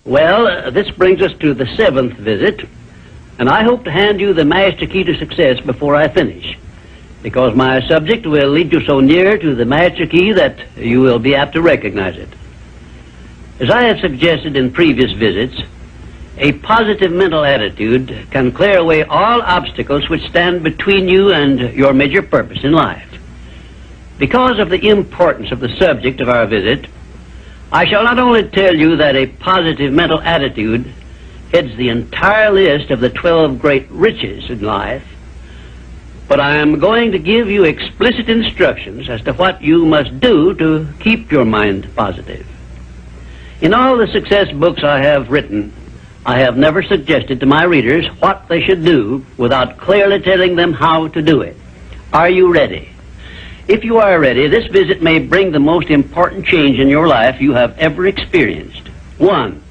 Well, this brings us to the 7th visit, and I hope to hand you the master key to success before I finish, because my subject will lead you so near to the master key that you will be apt to recognize it. As I have suggested in previous visits, a positive mental attitude can clear away all obstacles which stand between you and your major purpose in life. Because of the importance of the subject of our visit, I shall not only tell you that a positive mental attitude heads the entire list of the 12 great riches in life, but I am going to give you explicit instructions as to what you must do to keep your mind positive. In all the success books I have written, I have never suggested to my readers what they should do without clearly telling them how to do it. Are you ready? If you are ready, this visit may bring the most important change in your life you have ever experienced. 1.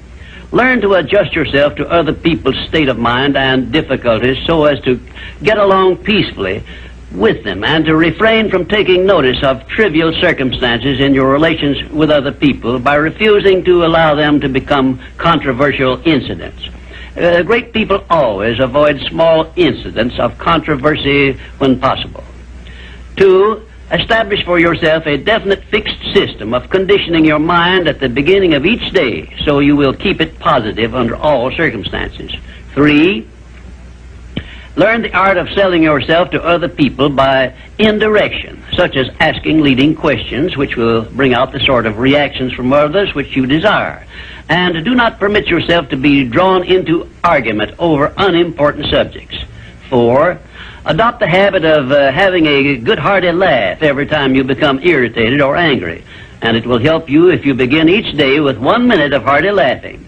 Learn to adjust yourself to other people's state of mind and difficulties so as to get along peacefully with them and to refrain from taking notice of trivial circumstances in your relations with other people by refusing to allow them to become controversial incidents. Great people always avoid small incidents of controversy when possible. 2. Establish for yourself a definite fixed system of conditioning your mind at the beginning of each day so you will keep it positive under all circumstances. 3. Learn the art of selling yourself to other people by indirection, such as asking leading questions which will bring out the sort of reactions from others which you desire. And do not permit yourself to be drawn into argument over unimportant subjects. 4. Adopt the habit of having a good hearty laugh every time you become irritated or angry, and it will help you if you begin each day with 1 minute of hearty laughing.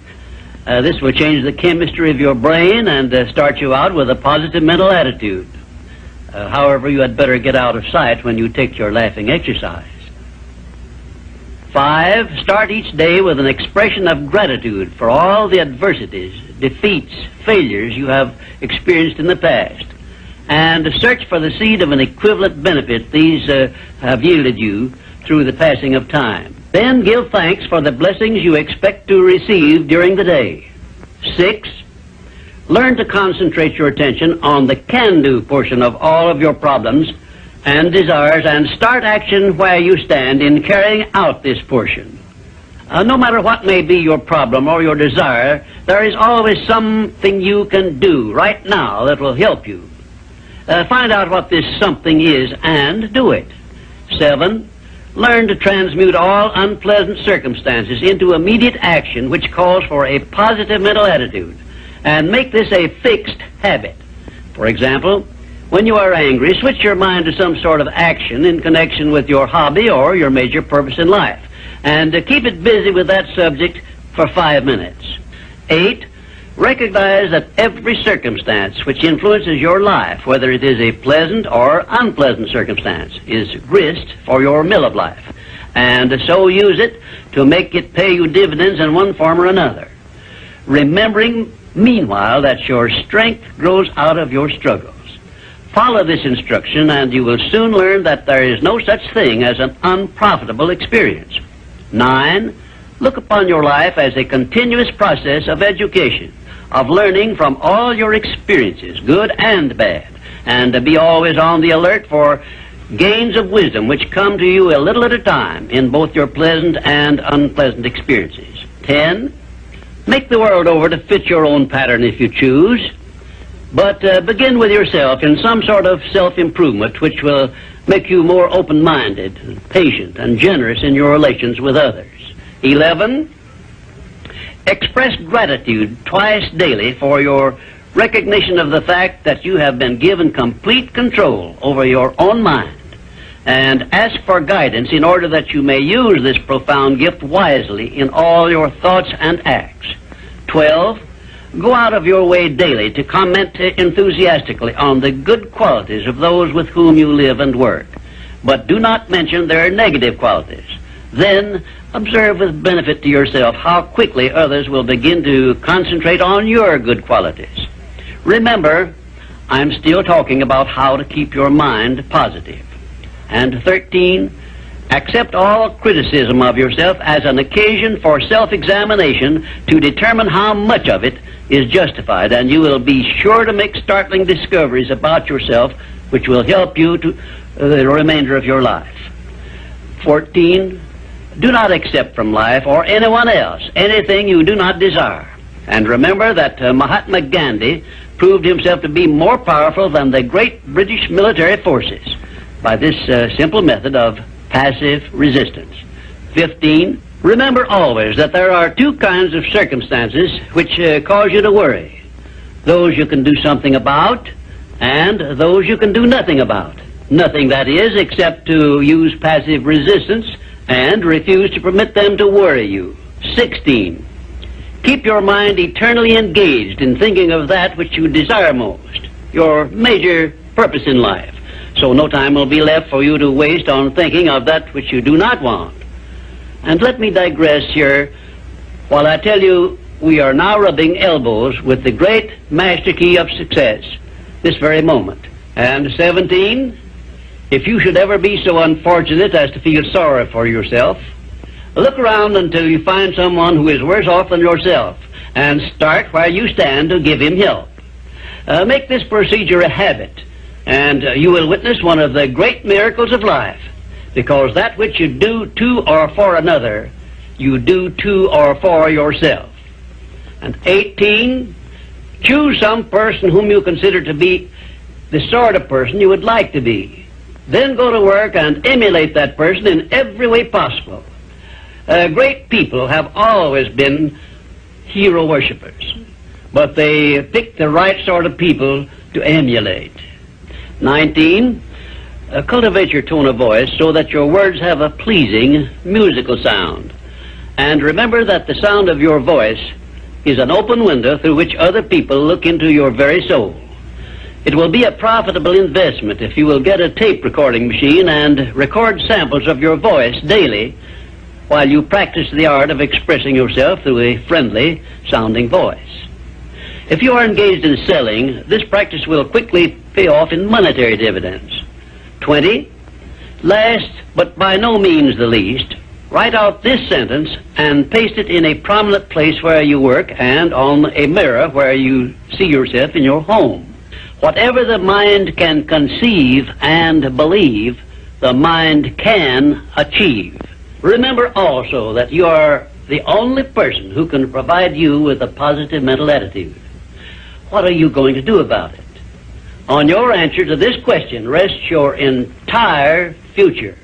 This will change the chemistry of your brain and start you out with a positive mental attitude. However, you had better get out of sight when you take your laughing exercise. 5. Start each day with an expression of gratitude for all the adversities, defeats, failures you have experienced in the past, and search for the seed of an equivalent benefit these have yielded you through the passing of time. Then give thanks for the blessings you expect to receive during the day. 6. Learn to concentrate your attention on the can-do portion of all of your problems and desires and start action where you stand in carrying out this portion. No matter what may be your problem or your desire, there is always something you can do right now that will help you. Find out what this something is and do it. 7. Learn to transmute all unpleasant circumstances into immediate action which calls for a positive mental attitude, and make this a fixed habit. For example, when you are angry, switch your mind to some sort of action in connection with your hobby or your major purpose in life, and keep it busy with that subject for 5 minutes. 8. Recognize that every circumstance which influences your life, whether it is a pleasant or unpleasant circumstance, is grist for your mill of life, and so use it to make it pay you dividends in one form or another, remembering meanwhile that your strength grows out of your struggles. Follow this instruction and you will soon learn that there is no such thing as an unprofitable experience. 9. Look upon your life as a continuous process of education, of learning from all your experiences, good and bad, and be always on the alert for gains of wisdom which come to you a little at a time in both your pleasant and unpleasant experiences. 10. Make the world over to fit your own pattern if you choose, but begin with yourself in some sort of self-improvement which will make you more open-minded, patient, and generous in your relations with others. 11. Express gratitude twice daily for your recognition of the fact that you have been given complete control over your own mind, and ask for guidance in order that you may use this profound gift wisely in all your thoughts and acts. 12. Go out of your way daily to comment enthusiastically on the good qualities of those with whom you live and work, but do not mention their negative qualities. Then observe with benefit to yourself how quickly others will begin to concentrate on your good qualities. Remember, I'm still talking about how to keep your mind positive. And 13, Accept all criticism of yourself as an occasion for self-examination to determine how much of it is justified, and you will be sure to make startling discoveries about yourself which will help you to the remainder of your life. 14. Do not accept from life or anyone else anything you do not desire. And remember that Mahatma Gandhi proved himself to be more powerful than the great British military forces by this simple method of passive resistance. 15. Remember always that there are two kinds of circumstances which cause you to worry. Those you can do something about, and those you can do nothing about. Nothing, that is, except to use passive resistance and refuse to permit them to worry you. 16. Keep your mind eternally engaged in thinking of that which you desire most, your major purpose in life, so no time will be left for you to waste on thinking of that which you do not want. And let me digress here while I tell you we are now rubbing elbows with the great master key of success this very moment. And 17, if you should ever be so unfortunate as to feel sorry for yourself, look around until you find someone who is worse off than yourself, and start where you stand to give him help. Make this procedure a habit, and you will witness one of the great miracles of life, because that which you do to or for another, you do to or for yourself. And 18, choose some person whom you consider to be the sort of person you would like to be. Then go to work and emulate that person in every way possible. Great people have always been hero worshippers, but they pick the right sort of people to emulate. 19, cultivate your tone of voice so that your words have a pleasing musical sound. And remember that the sound of your voice is an open window through which other people look into your very soul. It will be a profitable investment if you will get a tape recording machine and record samples of your voice daily while you practice the art of expressing yourself through a friendly sounding voice. If you are engaged in selling, this practice will quickly pay off in monetary dividends. 20, last but by no means the least, write out this sentence and paste it in a prominent place where you work and on a mirror where you see yourself in your home. Whatever the mind can conceive and believe, the mind can achieve. Remember also that you are the only person who can provide you with a positive mental attitude. What are you going to do about it? On your answer to this question rests your entire future.